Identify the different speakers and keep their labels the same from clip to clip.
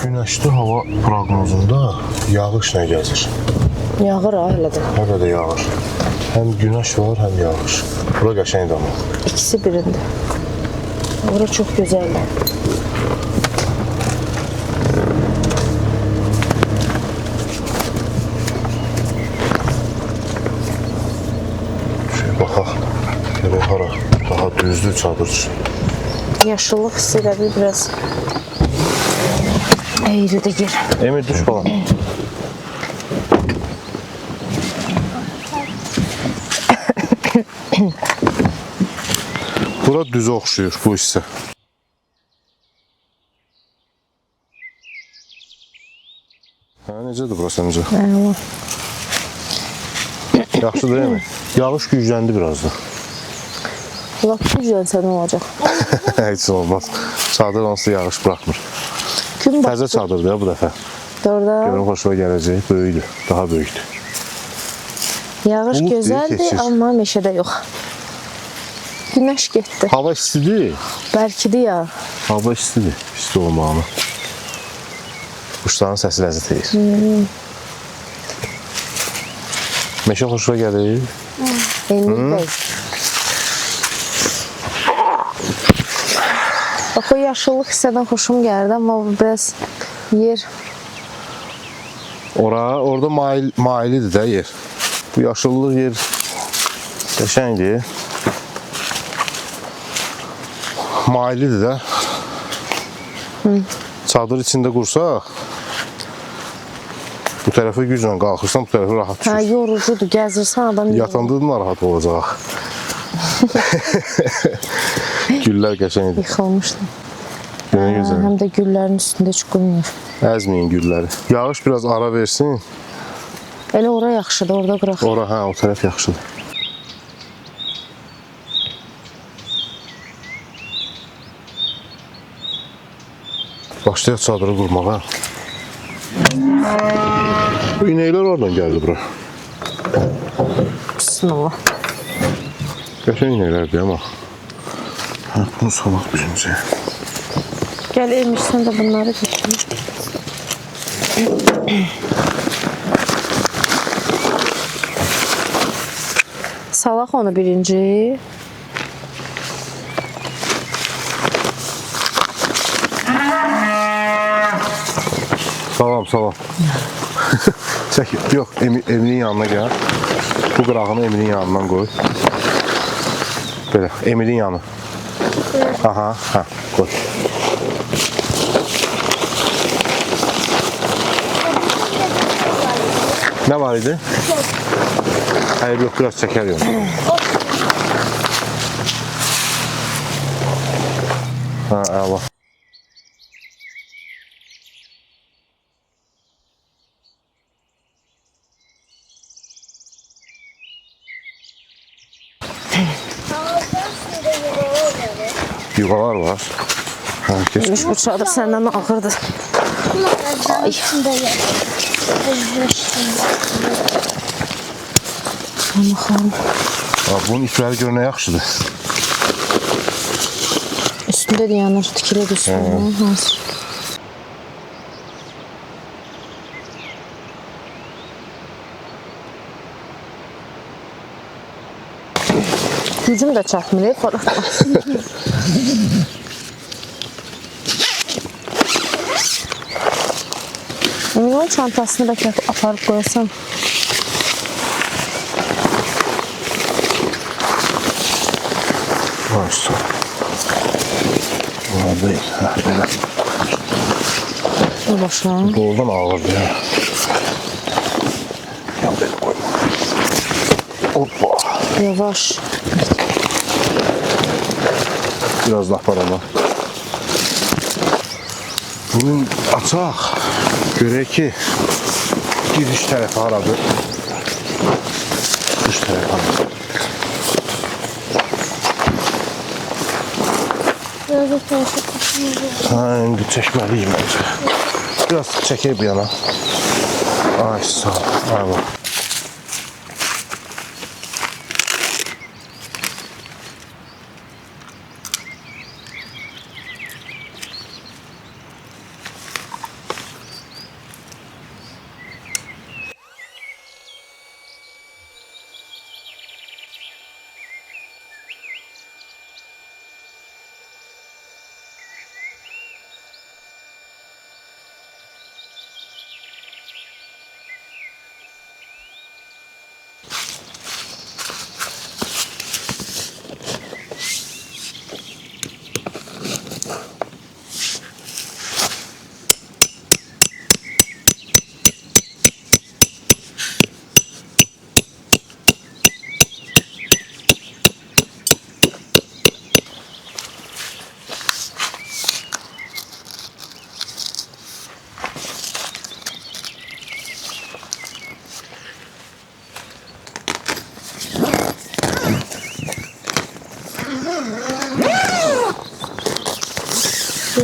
Speaker 1: Günəşli hava proqnozunda yağış nə gəzir?
Speaker 2: Yağır ha hələ də.
Speaker 1: Hələ də yağır. Həm günəş var, həm yağış. Bura qəşəngdir amma.
Speaker 2: İkisi birində. Bura çox gözəldir.
Speaker 1: Baxaq, görək hara daha düzdür çadır üçün.
Speaker 2: Yaşıllıq hissi elə bir biraz əyridir yer.
Speaker 1: Emir düş balam. Bura düzə oxşuyur bu hissə. Hə, necədir bura səncə?
Speaker 2: Əla.
Speaker 1: Yaxşı değil mi? Yağış gücləndi biraz da.
Speaker 2: Lap güzəlsə nə olacaq?
Speaker 1: Heç olmaz. Çadır onsuz yağış buraxmır.
Speaker 2: Gün
Speaker 1: Təzə çadırdır ya bu dəfə.
Speaker 2: Orada
Speaker 1: Görün xoşuma gələcək. Böyükdür, daha böyükdür.
Speaker 2: yağış
Speaker 1: Bulud deyil,
Speaker 2: gözəldir,
Speaker 1: keçir.
Speaker 2: amma meşədə yox. Günəş getdi.
Speaker 1: Hava istidir.
Speaker 2: Bəlkidir ya.
Speaker 1: Hava istidir. İsti olmağını. Quşların səsi ləzzət edir. Meşə xoşuna gəlir.
Speaker 2: Emir bəy. Bax, o yaşıllıq hissədən xoşum gəldi, amma biraz yer
Speaker 1: Orada mailidir də yer. Bu yaşıllıq yer qəşəngdir. Mailidir də. Çadır içində qursaq, bu tərəfə güclə qalxırsan, bu tərəfə rahat
Speaker 2: hə,
Speaker 1: düşür.
Speaker 2: yorucudur, gəzirsən adam
Speaker 1: Yatanda da narahat olacaq. Güllər qəşəngdir.
Speaker 2: yıxılmışdı.
Speaker 1: Yenə gözəl.
Speaker 2: Həm də güllərin üstündə heç qurmur.
Speaker 1: Əzməyin gülləri. Yağış biraz ara versin.
Speaker 2: Elə ora yaxşıdır, orada qıraq.
Speaker 1: Ora, hə, o tərəf yaxşıdır. Başlayaq çadırı qurmağa. Bu inəklər oradan gəldi bura.
Speaker 2: Bismillah.
Speaker 1: Qəşəng inəklərdir amma. Hə, bunu salaq bizimcə.
Speaker 2: Gəl Emir, sən də bunları götür. Salaq onu birinci.
Speaker 1: Salam. Çək, yox, Eminin yanına gəl. Bu qırağını Eminin yanından qoy. Belə, Eminin yanı. Aha, hə, qoy. Nə var idi? Hayır, yox, biraz çəkər yox. Hə, əla. Yuvalar var. Hə, keç.
Speaker 2: Emir, bu çadır səndən ağırdır. Ay. Baxalım.
Speaker 1: Bunun ipləri gör nə yaxşıdır.
Speaker 2: Üstündə də yanır, tikili üstündə. Hazır. Gücüm də çatmır, fırlatma. Emin ol, çantasını bəlkə aparıb qoyasam.
Speaker 1: Varsa. Bunlar deyil. Hə, belə.
Speaker 2: Dur başa.
Speaker 1: Doğrudan ağırdır ya. Yan belə koyma. Hoppa.
Speaker 2: Yavaş.
Speaker 1: Biraz da aparalım. Bunun açaq. Görək ki, giriş tərəfi haradır. Dış tərəfi haradır. Hə, indi çəkməliyim məncə. Biraz çəkək bir yana. Ay, sağ ol. Ay, bax.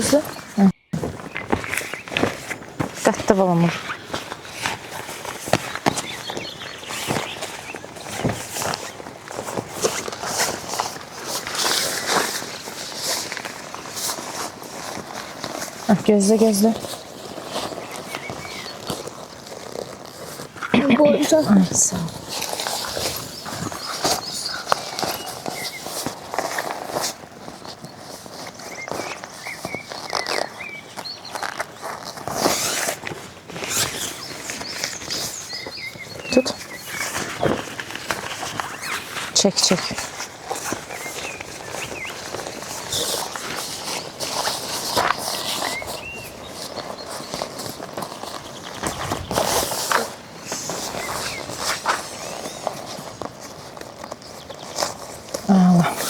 Speaker 2: Gözlə. Qatda balamır. Gözlə, gözlə.
Speaker 3: Boyunca
Speaker 2: Sağ ol. Tut. Çek, çek. Allah.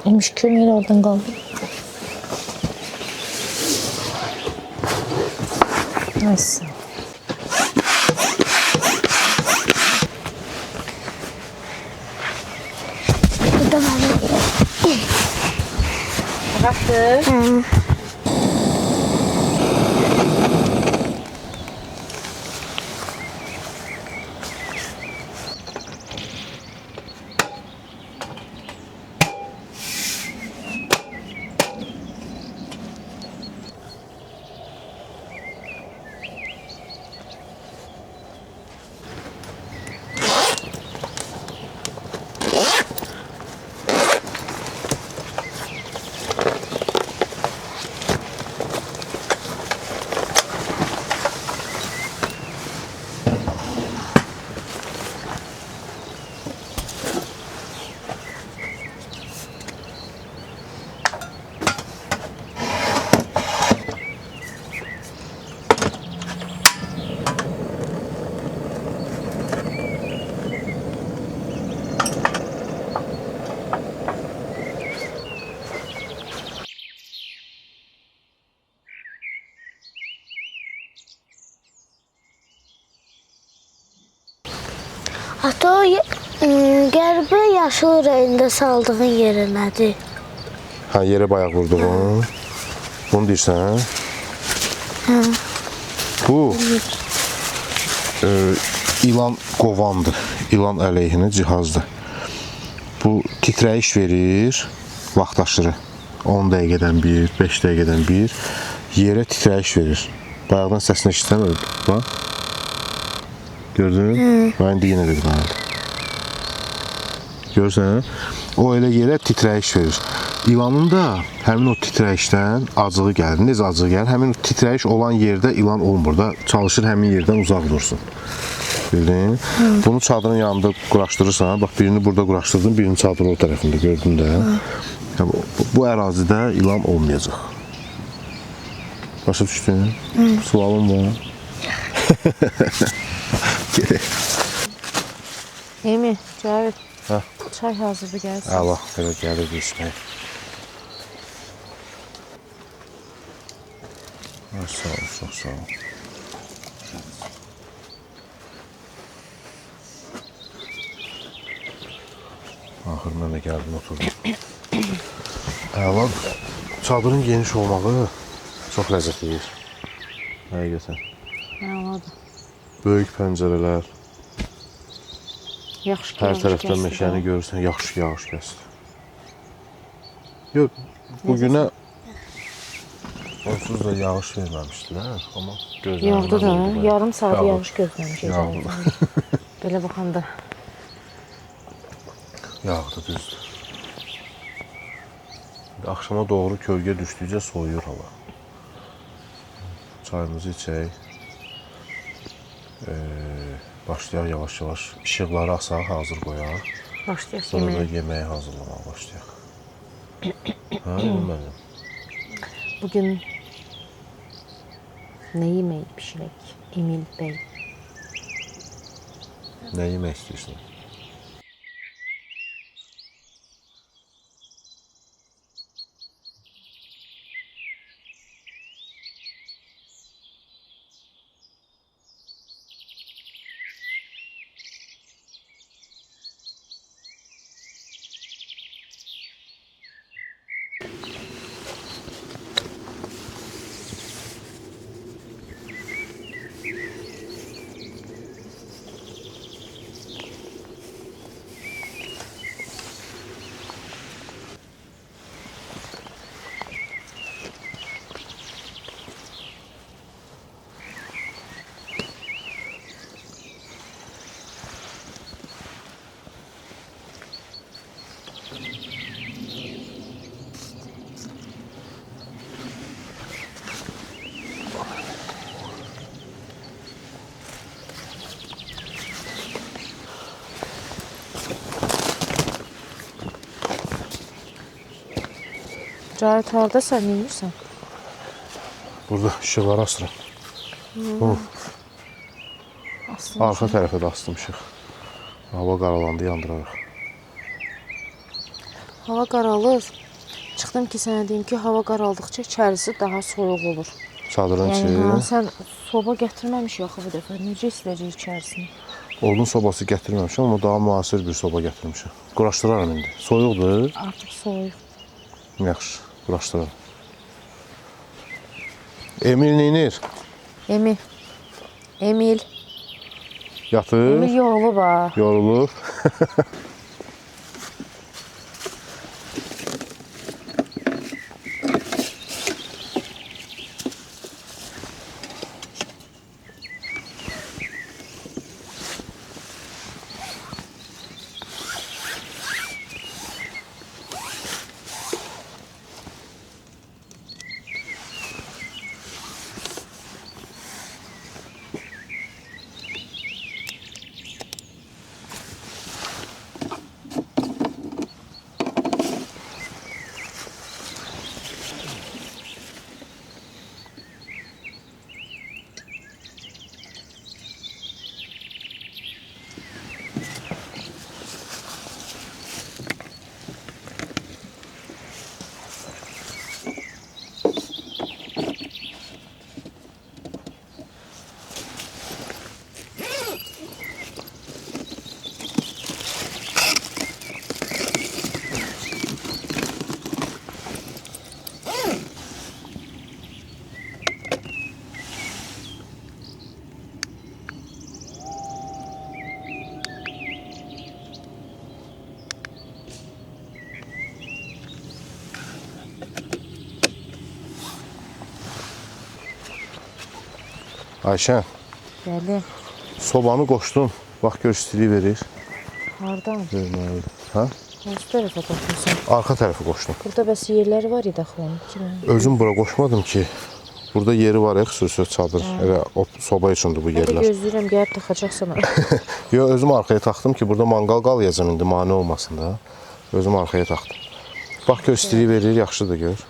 Speaker 2: Emiş kömür oradan kaldı. Neyse.
Speaker 3: Bu da var.
Speaker 2: Bıraktı.
Speaker 3: Ata o qəribə yaşıl rəngdə saldığın yeri nədir?
Speaker 1: Ha, yere bayağı vurduğum. Bunu deyirsən? Bu ilan qovandır. İlan əleyhinə cihazdır. Bu titrəyiş verir vaxtaşırı. 10 dəqiqədən bir, 5 dəqiqədən bir yerə titrəyiş verir. Bayaqdan səsini eşitsəm, bax. Gördün? Ben indi yenə də qaldı. Görürsən? O elə yerə titrəyiş verir. İlanın da həmin o titrəyişdən acığı gəlir. Necə acığı gəlir? Həmin o titrəyiş olan yerdə ilan olmur da. Çalışır həmin yerdən uzaq dursun. Bildin? Bunu çadırın yanında quraşdırırsan. Bax, birini burada quraşdırdın, birini çadırın o tərəfində. Gördün də. Bu ərazidə ilan olmayacaq. Başa düşdün? Sualım var.
Speaker 2: Emi, Cavit.
Speaker 1: Ha.
Speaker 2: Çay hazırdı gelsin.
Speaker 1: Allah belə gəlir içmək. Sağ ol, çox sağ ol. Axır mən də gəldim, oturdum. Əladır. Çadırın geniş olmağı çox ləzzət verir. Həqiqətən.
Speaker 2: Anladım.
Speaker 1: Böyük pəncərələr,
Speaker 2: Yaxşı ki,
Speaker 1: hər
Speaker 2: yağış
Speaker 1: tərəfdən
Speaker 2: kəsdi
Speaker 1: meşəni
Speaker 2: də.
Speaker 1: görürsən, yaxşı yağış kəsdi. Yox, bugünə onsuz da yağış verməmişdilər, amma gözlənilməz
Speaker 2: Yağdı da,
Speaker 1: oldu.
Speaker 2: yarım saat
Speaker 1: Yağdı.
Speaker 2: yağış gözləmişik.
Speaker 1: Yağdı.
Speaker 2: Belə baxanda.
Speaker 1: Yağdı, düzdür. Axşama doğru kölgə düşdükcə soyuyur hava. Çayımızı içək. Başlayaq yavaş-yavaş. İşıqları asaq, hazır qoyaq.
Speaker 2: Başlayaq
Speaker 1: Sonra da
Speaker 2: yeməyə.
Speaker 1: yeməyi hazırlamağa başlayaq. Ha, mənim.
Speaker 2: Bugün ne yemeği pişirək? Emil Bey.
Speaker 1: Nə yemək istəyirsən?
Speaker 2: Cahit harda sən bilmirsən?
Speaker 1: Burada işıqları asıram. Of.
Speaker 2: Astım.
Speaker 1: Arxa tərəfə də astım işıq. Hava qaralandı, yandırarıq.
Speaker 2: Hava qaralır. Çıxdım ki, sənə deyim ki, hava qaraldıqca içərisi daha soyuq olur.
Speaker 1: Çadırın içi.
Speaker 2: Yəni, sən soba gətirməmişik axı bu dəfə. Necə istəyəcək içərisini?
Speaker 1: Odun sobası gətirməmişəm, amma daha müasir bir soba gətirmişəm. Quraşdıraram indi. Soyuqdur.
Speaker 2: Artıq soyuq.
Speaker 1: Yaxşı, quraşdıraram. Emil neynir?
Speaker 2: Emil
Speaker 1: Yatır,
Speaker 2: yorulub ha.
Speaker 1: yorulur. Ayşən,
Speaker 2: Bəli.
Speaker 1: sobanı qoşdum. Bax, gör istiliyi verir.
Speaker 2: Hardan?
Speaker 1: Verməlidir. Hə?
Speaker 2: Hansı tərəfə qoxmusan?
Speaker 1: Arxa tərəfi qoşdum.
Speaker 2: Burada bəs yerləri var idi axı onun. Kimin?
Speaker 1: Özüm bura qoşmadım ki. Burada yeri var ya, xüsusi çadır. Elə o soba üçündür bu
Speaker 2: Hələ
Speaker 1: yerlər.
Speaker 2: gözləyirəm, gəlib taxacaqsan.
Speaker 1: Yo, özüm arxaya taxdım ki, burada manqal qalayacam indi, mane olmasın da. Özüm arxaya taxdım. Bax, gör istiliyi verir, yaxşıdır gör.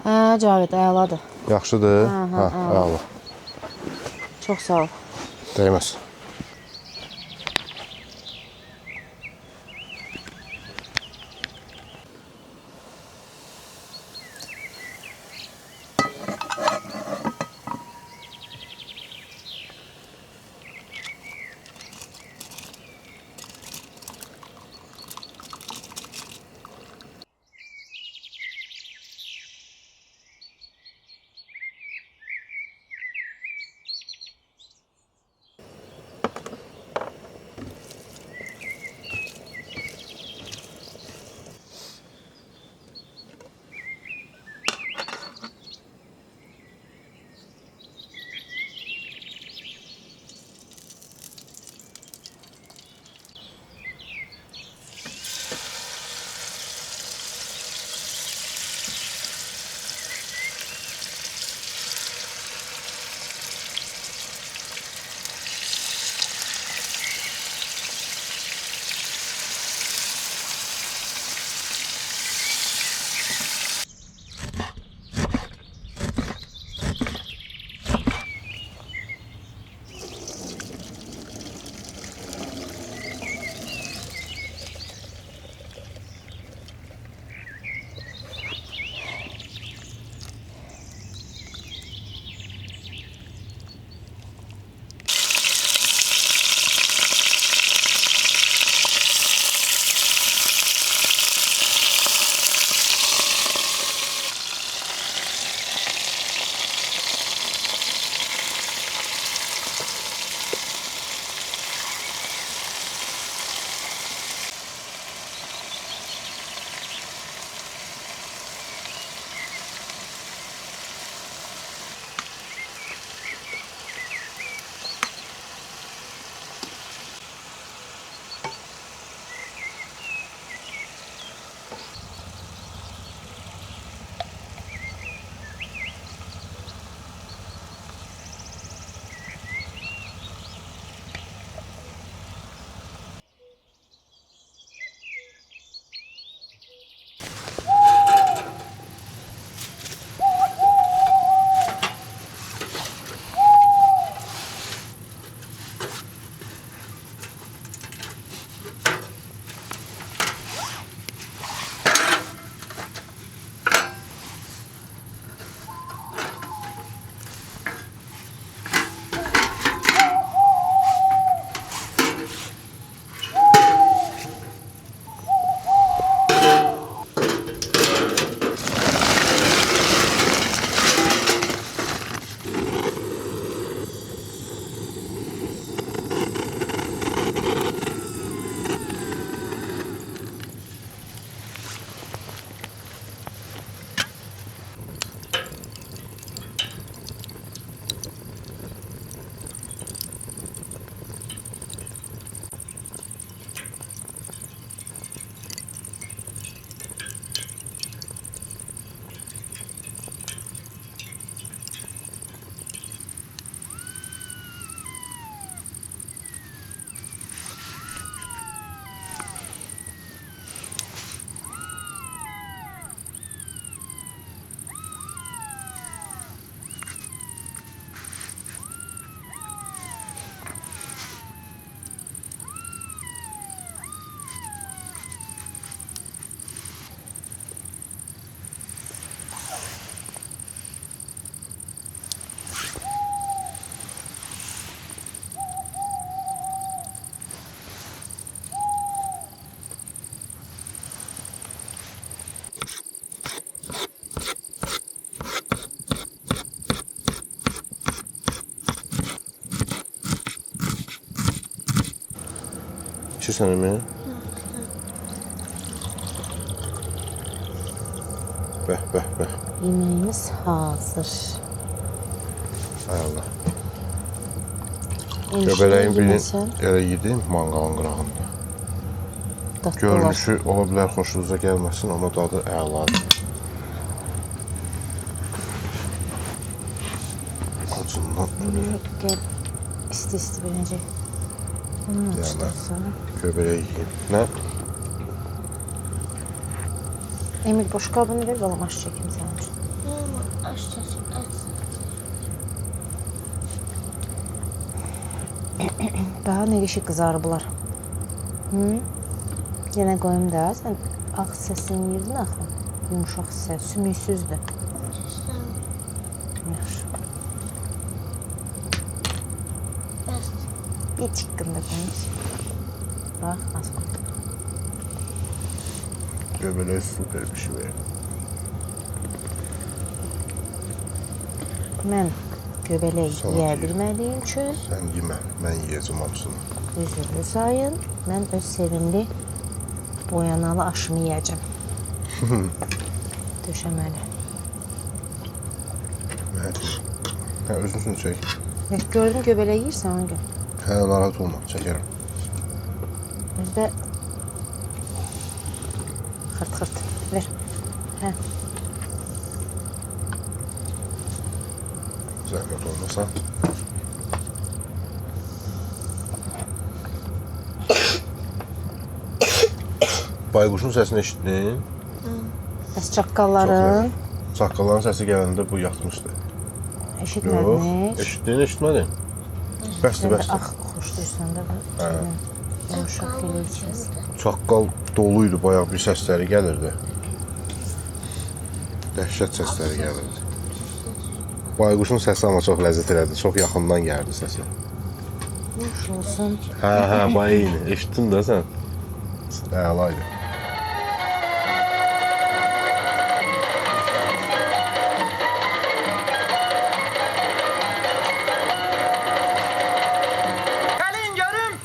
Speaker 2: Hə, Cavid, əladır.
Speaker 1: Yaxşıdır.
Speaker 2: Hə,
Speaker 1: əla.
Speaker 2: Çox sağ ol.
Speaker 1: Dəyməz. İçirsən mi? Bəh, bəh, bəh.
Speaker 2: Yeməyimiz hazır.
Speaker 1: Hay Allah.
Speaker 2: Enişte
Speaker 1: Göbələyin birini
Speaker 2: yeməsən
Speaker 1: elə yedim manqalın qırağında.
Speaker 2: dadlı olar.
Speaker 1: Görünüşü ola bilər xoşunuza gəlməsin, amma dadı əladır. Acından
Speaker 2: Gəl, isti bir necə. Bunu
Speaker 1: Yəni.
Speaker 2: açdırsan.
Speaker 1: göbələyi yiyeyim. Nə?
Speaker 2: Emil boş qabını ver, balam aş çəkim sənin üçün. Daha ne işi kızarıblar. Hı? Yenə qoyum da, sən ağ səsini yedin axı. Yumuşaq səs, sümüksüzdür. Yaxşı. Bir çıqqında qoymuş. Bax, az qoy.
Speaker 1: Göbələyi süper bir şey verir.
Speaker 2: Mən göbələk
Speaker 1: Salata
Speaker 2: yeyə
Speaker 1: ye.
Speaker 2: bilmədiyim üçün
Speaker 1: Sən yemə, mən yiyəcəm hamısını.
Speaker 2: üzrlü sayın. Mən öz sevimli boyanalı aşımı yiyəcəm. Döşəməli.
Speaker 1: Mən hə, özünüzün çək.
Speaker 2: Gördüm göbələk yeyirsən ona görə.
Speaker 1: Hə, narahat olma, çəkərəm.
Speaker 2: Özdə xırt. Ver. Hə.
Speaker 1: Zəhmət olmasa. Bayquşun səsini eşitdin?
Speaker 2: Bəs çaqqalların
Speaker 1: Çaqqalların səsi gələndə bu yatmışdı. Yox,
Speaker 2: eşitmədiniz?
Speaker 1: eşitdin? Bəsdir,
Speaker 2: Sən də
Speaker 1: bəsdir.
Speaker 2: ax xoşdursan da bu şeydən. Yumuşaq eləyir səs.
Speaker 1: Çaqqal doluydu, bayaq bir səsləri gəlirdi. Dəhşət səsləri gəlirdi. Bayquşun səsi amma çox ləzzət elədi, çox yaxından gəldi səsi.
Speaker 2: Xoş olsun.
Speaker 1: Hə, bayaq eşitdin də sən. Əlaydı.
Speaker 4: Gelin görüm.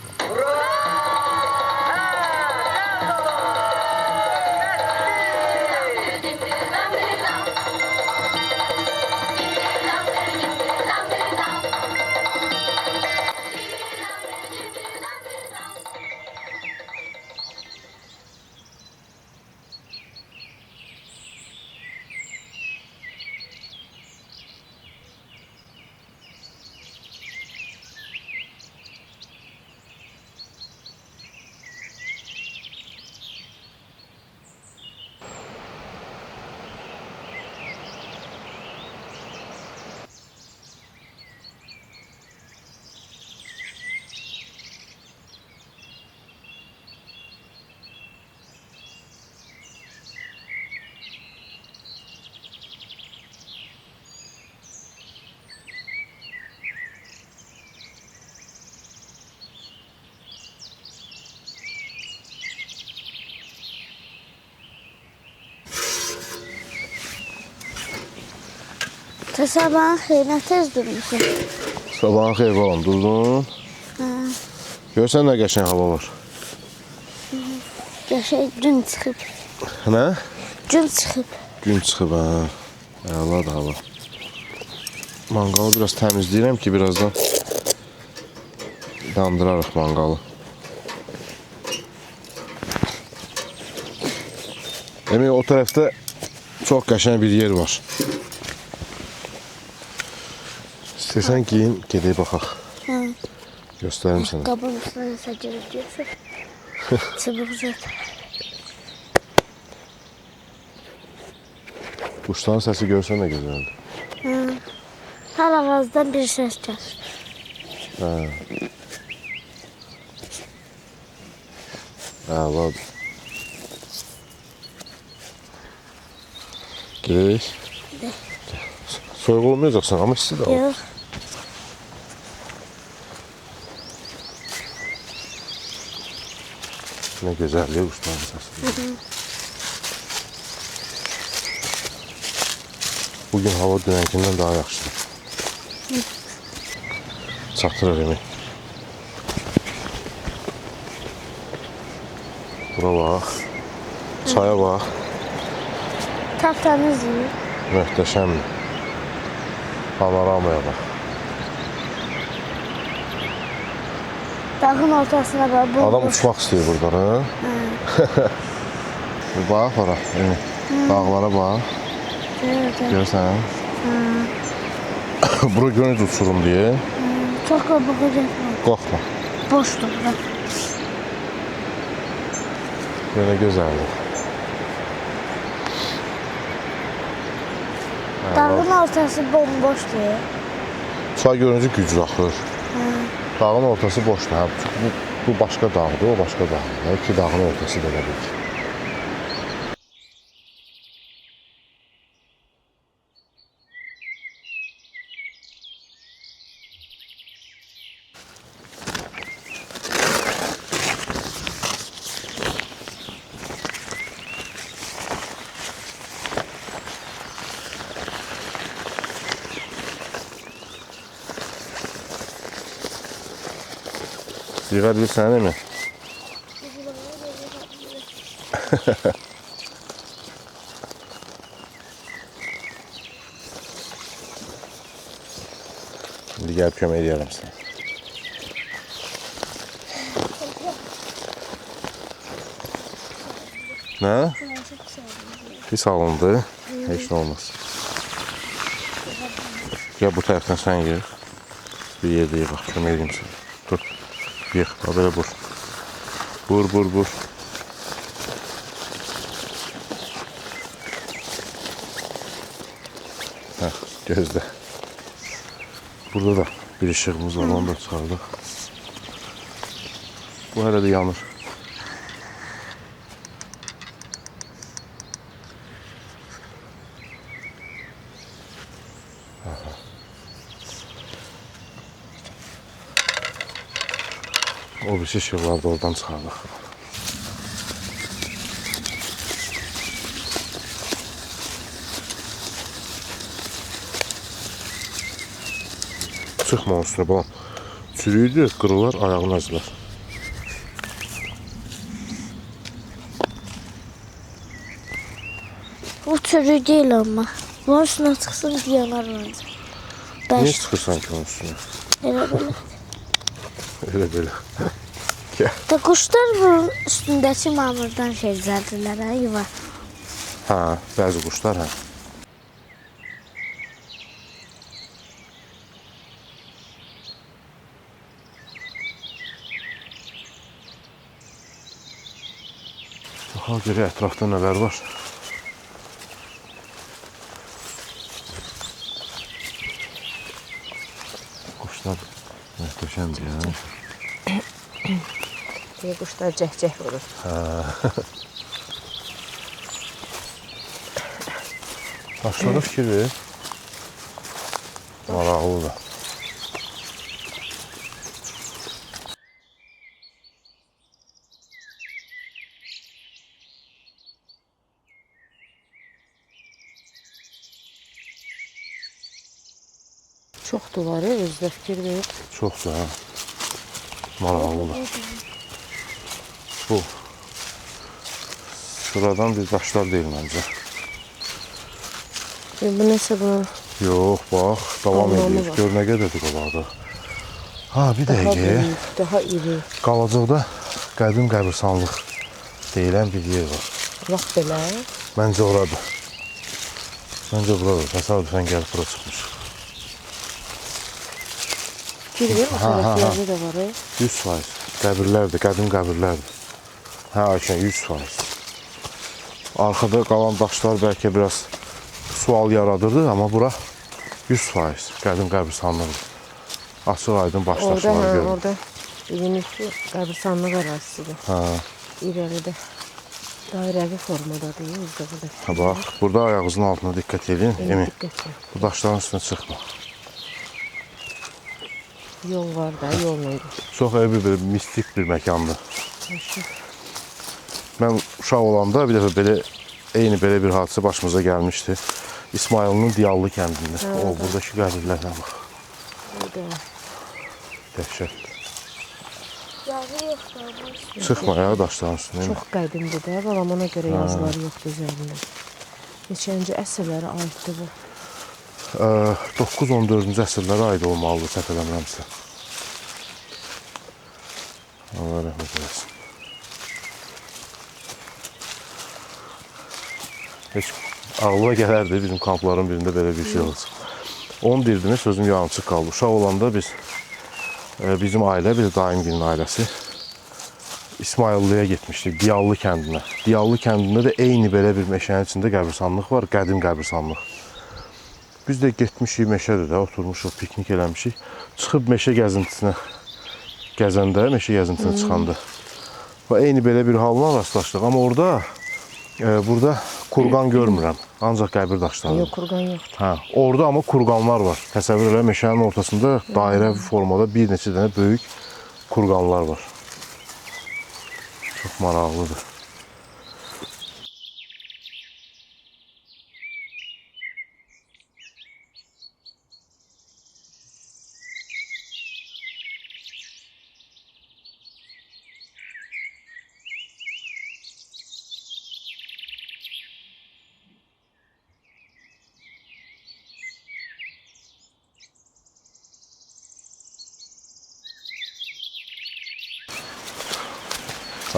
Speaker 3: Sabahın xeyrinə tez durmuşsun.
Speaker 1: Sabahın xeyir balam, durdun. Görsən nə qəşəng hava var.
Speaker 3: Yaşay gün çıxıb.
Speaker 1: Nə?
Speaker 3: Gün çıxıb.
Speaker 1: Gün çıxıb, hə. Əladır hava. Manqalı biraz təmizləyirəm ki, birazdan yandırarıq manqalı. Demək, o tərəfdə çox qəşəng bir yer var. İstəsən giyin, gedək baxaq. Göstərim sənə.
Speaker 3: Qabın üstünə nəsə girib gəlsin. Çubuq zət.
Speaker 1: Quşların səsi görsən nə gözəldir.
Speaker 3: Hər ağızdan bir səs gəlir.
Speaker 1: Əladır. Gedək. Soyuq olmayacaqsan, amma isti də ol.
Speaker 3: Yox.
Speaker 1: Nə gözəlliyə quşların səsi. Bugün hava dünənkindən daha yaxşıdır. Çatdırır yemək. Bura bax. Çaya bax.
Speaker 3: Taptanızdır.
Speaker 1: Möhtəşəmdir. Panoramaya bax.
Speaker 3: Dağın ortasına bax.
Speaker 1: Adam uçmaq istəyir buradan, ha? Bax ora. Dağlara bax.
Speaker 3: Evet.
Speaker 1: Görürsən? Bura görünüz uçurum deyə.
Speaker 3: Çox qabağa getmə.
Speaker 1: Qorxma.
Speaker 3: Boşdur bura.
Speaker 1: Belə gözəldir.
Speaker 3: Dağın ortası bomboşdur.
Speaker 1: Çay görünce güclü axır. Dağın ortası boşdur. Hə, bu başqa dağdır, o başqa dağdır. İki dağın ortası da belə. Yığa bilirsən, değil mi? Şimdi gəlib kömək edəyərəm sənə. Nə? Pis alındı. Heç nə olmaz. Gəl bu tərəfdən sən yığ. Bir yerdə yığaq, kömək edeyim sənə. Dur. Yığ, belə vur. Vur. Hə, gözlə. Burada da bir işığımız var, onu da çıxardıq. Bu hələ də yanır. O bir işıqları da oradan çıxardıq. Çıxma onun üstüne balam. Çürüydü, qırılar, ayağını əzilər.
Speaker 3: Bu çürük değil ama. Bunun üstüne çıksın yanar bence.
Speaker 1: Niyə çıxırsan ki onun üstüne?
Speaker 3: Elə belə.
Speaker 1: Elə belə.
Speaker 3: Da kuşlar bunun üstündeki mamurdan şey düzeltirler ha yuva.
Speaker 1: Hə, bəzi quşlar hə. Baxa görə ətrafda nələr var. Quşlar möhtəşəmdir ya.
Speaker 2: Deyə quşlar cəhcəh vurur.
Speaker 1: Daşlara fikir ver. Maraqlı da.
Speaker 2: Çoxdular, özdə fikir ver.
Speaker 1: Çoxdur ha. Maraqlı da. Bu. Sıradan bir daşlar deyil məncə.
Speaker 2: Bu nəsə bu?
Speaker 1: Yox, bax, davam
Speaker 2: Anlamı
Speaker 1: edir.
Speaker 2: var.
Speaker 1: Gör nə qədərdir qabaqda. Ha, bir
Speaker 2: Daha
Speaker 1: dəqiqə.
Speaker 2: böyük, daha iri.
Speaker 1: Qalacıqda qədim qəbirstanlıq deyilən bir yer var.
Speaker 2: Bax belə.
Speaker 1: Məncə oradır. Məncə buradır. Təsadüfən gəlib bura çıxmış.
Speaker 2: Fikir ver, o tərəflərdə də var.
Speaker 1: 100%. Qəbirlərdir, qədim qəbirlərdir. Hə, Ayşən, 100%. Arxada qalan daşlar bəlkə biraz sual yaradırdı, amma bura 100% qədim qəbirstanlıqdır. Açıq aydın baş daşlar görür.
Speaker 2: Orada bilinir qəbirstanlıq ərazisidir.
Speaker 1: Hə.
Speaker 2: İrəlidə dairəvi formadadır, özdə burada.
Speaker 1: Ha, bax, burada ayağınızın altına diqqət edin. Emin,
Speaker 2: Diqqət et.
Speaker 1: bu daşların üstünə çıxma.
Speaker 2: Yol var da, yolla gir.
Speaker 1: Çox bir mistik bir məkandır. Mən uşaq olanda bir dəfə belə eyni belə bir hadisə başımıza gəlmişdi. İsmailinin Diyallı kəndində. O, buradakı qəbirlərə bax.
Speaker 2: Burada.
Speaker 1: Dəhşət.
Speaker 3: Yazı yoxdur.
Speaker 1: Çıxma ya daşların üstüne.
Speaker 2: Çox qədimdir də, balam ona görə yazıları yoxdur üzərində. Neçənci əsrlərə aiddir bu.
Speaker 1: 9-14-cü əsrlərə aid olmalıdır, səhv eləmirəmsə. Allah rəhmət eləsin. Heç ağlıma gələrdi bizim kampların birində belə bir şey olacaq. Onun dirdinə sözüm yarımçıq qaldı. Uşaq olanda bizim ailə, bir daimgilin ailəsi İsmailliyə getmişdik, Diyallı kəndinə. Diyallı kəndində də eyni belə bir meşənin içində qəbirstanlıq var, qədim qəbirstanlıq. Biz də getmişik meşədə də, oturmuşuq, piknik eləmişik. Çıxıb meşə gəzintisinə gəzəndə, meşə gəzintisinə çıxanda. Və eyni belə bir halına rastlaşdıq. Amma orada, burada kurqan görmürəm. Ancaq qəbir daşları.
Speaker 2: Yox, kurqan yoxdur.
Speaker 1: Hə, orada amma kurqanlar var. Təsəvvür elə, meşənin ortasında dairə formada bir neçə dənə böyük kurqanlar var. Çox maraqlıdır.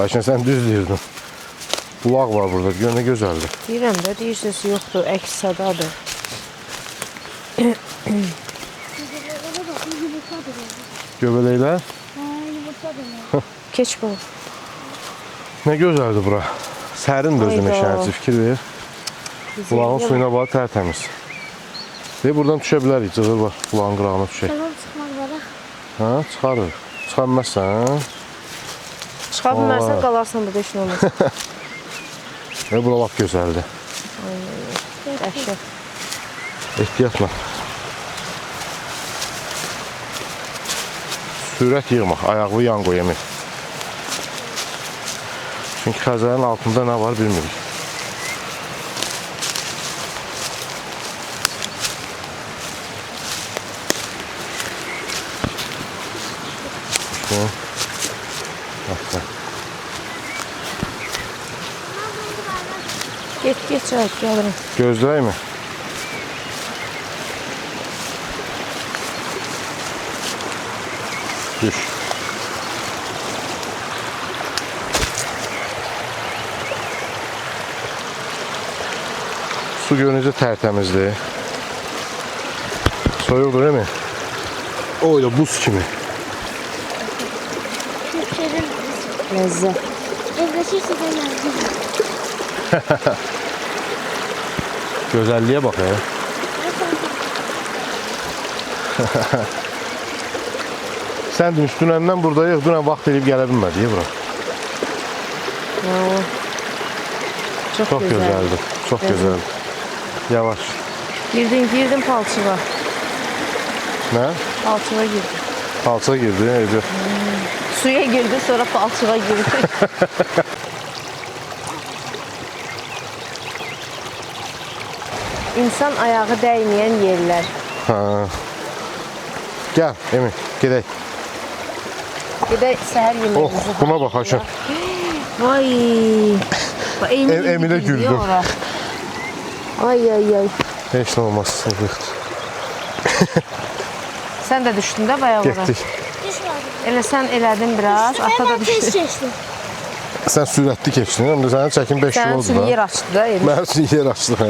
Speaker 1: Ayşən, sən düz deyirdin. Bulaq var burada, gör nə gözəldir.
Speaker 2: Deyirəm də, deyirsiniz yoxdur, əks sadadır.
Speaker 1: Göbələklər.
Speaker 2: Keç bal.
Speaker 1: Nə gözəldir bura. Sərindir özü
Speaker 2: Hayda.
Speaker 1: meşənici, fikir ver. Bulağın suyuna bax, tərtəmiz. Və buradan düşə bilərik, cığır var. Bulağın qırağına düşək.
Speaker 3: Tamam çıxmaq varaq.
Speaker 1: Hə, çıxarır. Çıxarmazsan.
Speaker 2: Çıxa bilmərsən, qalarsan burada işin olmaz.
Speaker 1: Və bura lap gözəldir.
Speaker 2: Dəhşət.
Speaker 1: Ehtiyatla. Sürət yığmaq, ayaqlı yan qoy Emil. Çünki Xəzərin altında nə var bilmirik. İşte. Bak.
Speaker 2: Get, çayt, gəlirəm.
Speaker 1: Gözləyək mi? Düş. Su görünce tertemizdi. Soyuldu değil mi? Öyle buz kimi.
Speaker 3: Türkçədən
Speaker 2: Ləzzət.
Speaker 3: evləşirsə də məzgin.
Speaker 1: Güzelliğe bak ya. Sen demiş dünəndən buradayıq, dünən vaxt eləyib gələ bilmədik bura.
Speaker 2: Çox
Speaker 1: Çok
Speaker 2: gözəl.
Speaker 1: güzeldi. Çok güzeldi. Yavaş.
Speaker 2: Girdin palçığa.
Speaker 1: Ne?
Speaker 2: Palçığa girdin.
Speaker 1: Alça girdi. Evde.
Speaker 2: Suya girdin, sonra palçığa girdin. İnsan ayağı dəyməyən yerlər.
Speaker 1: Ha. Gel Emin, gidelim.
Speaker 2: Bir də səhər
Speaker 1: Oh,
Speaker 2: yeməyimizi.
Speaker 1: buna bak Haşim.
Speaker 2: Vay. Bak,
Speaker 1: Emine güldü.
Speaker 2: Ay ay ay.
Speaker 1: Hiç ne olmaz.
Speaker 2: Sən də düşdün də bayağı ora.
Speaker 1: Getdik.
Speaker 3: Düşmədim.
Speaker 2: Elə sən elədin biraz, ata da
Speaker 3: Mən tez
Speaker 2: düşdü.
Speaker 3: keçdim.
Speaker 1: Sen sürətli keçdin. Həm də sənin çəkin 5
Speaker 2: Sənin
Speaker 1: kilodur
Speaker 2: üçün
Speaker 1: da.
Speaker 2: yer açdı da. Emil.
Speaker 1: Mənim üçün yer açdı. Hə.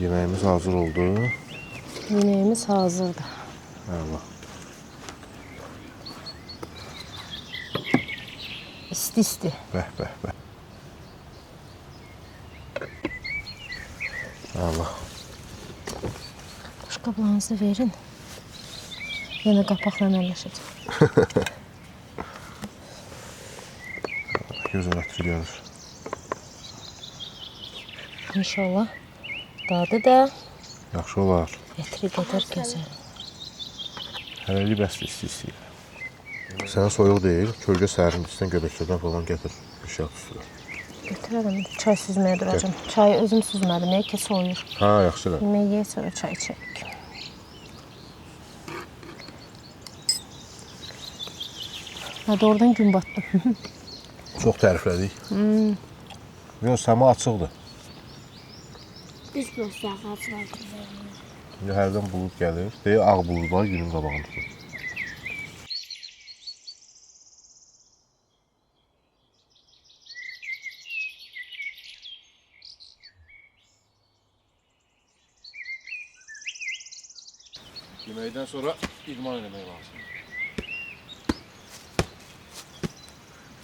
Speaker 1: Yeməyimiz hazır oldu.
Speaker 2: Yemeğimiz hazırdır.
Speaker 1: Eyvallah.
Speaker 2: İsti.
Speaker 1: Bəh. Allah.
Speaker 2: Qablarınızı verin. Yenə qapaqla əlləşəcək.
Speaker 1: Gözün ətri gəlir.
Speaker 2: İnşallah. Dadı da
Speaker 1: Yaxşı olar.
Speaker 2: etri qədər gözəl.
Speaker 1: Hələlik bəsdir istəyir. Sənə soyuq deyil, kölgə sərin istəyən göbəkçədən falan gətir. Bir şey üstüne.
Speaker 2: Götürərəm. Çay süzməyə duracam. Çayı özüm süzmədim. Ki soyur.
Speaker 1: Ha, yaxşı elə.
Speaker 2: Yemək yeyək, sonra çay içək. Hadi oradan gün batdı.
Speaker 1: Çox təriflədik. Yox, səma açıqdır.
Speaker 3: Biz göstər ağaclar.
Speaker 1: İndi hərdən bulud gəlir. Deyə ağ buludlar günün qabağını tutur. Yeməkdən sonra idman eləmək lazım.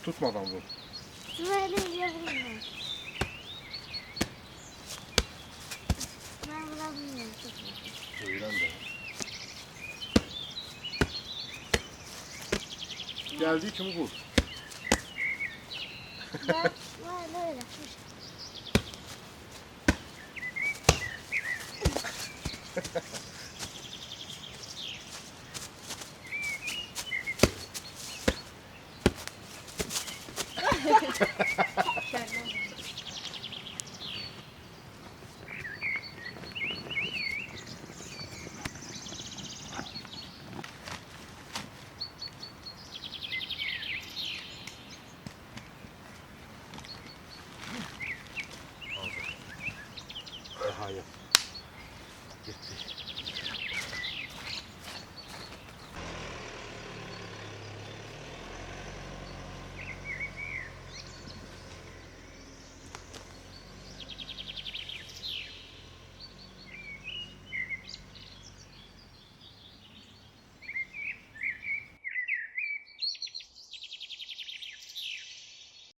Speaker 1: Tutmadan vur.
Speaker 3: Böyle yapıyorum. Ben bulamıyorum.
Speaker 1: Öyrən də. Gəldiyi kimi vur.
Speaker 3: Ben böyle.